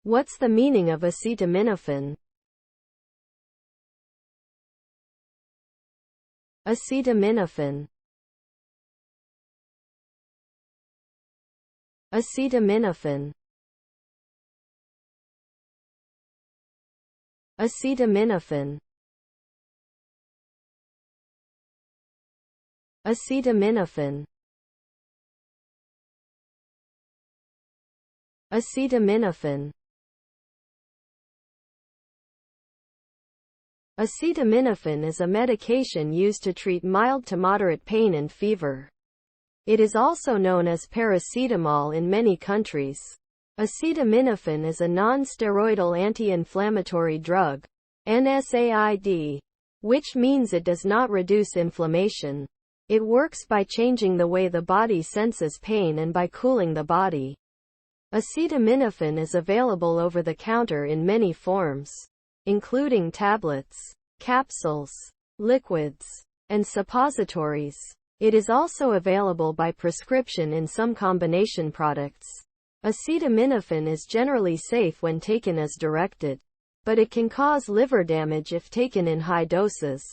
What's the meaning of acetaminophen? Acetaminophen. Acetaminophen. Acetaminophen. Acetaminophen. Acetaminophen. Acetaminophen is a medication used to treat mild to moderate pain and fever. It is also known as paracetamol in many countries. Acetaminophen is a non-steroidal anti-inflammatory drug, NSAID, which means it does not reduce inflammation. It works by changing the way the body senses pain and by cooling the body. Acetaminophen is available over the counter in many forms, including tablets, capsules, liquids, and suppositories. It is also available by prescription in some combination products. Acetaminophen is generally safe when taken as directed, but it can cause liver damage if taken in high doses.